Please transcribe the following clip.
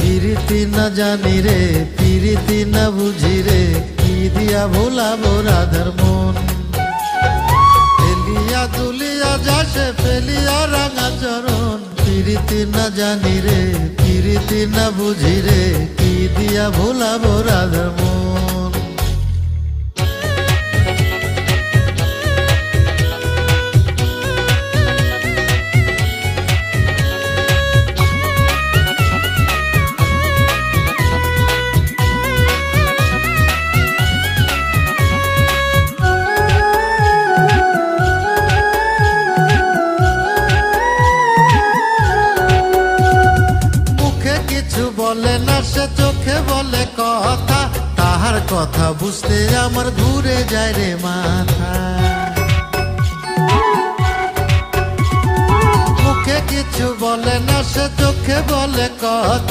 পিরিতি না জানি রে, পিরিতি না বুঝি রে, কি দিয়া ভোলাবো রাধার মন। ফেলিয়া দুলিয়া যাসে ফেলিয়া রাঙা চরণ, পিরিতি না জানি রে, পিরিতি না বুঝি রে, কি দিয়া ভোলাবো রাধার মন। বলে না সে চোখে বলে কথা, তাহার কথা বুঝতে আমার ঘুরে যায় রে মাথা। মুখে কিছু বলে না সে চোখে বলে কথা।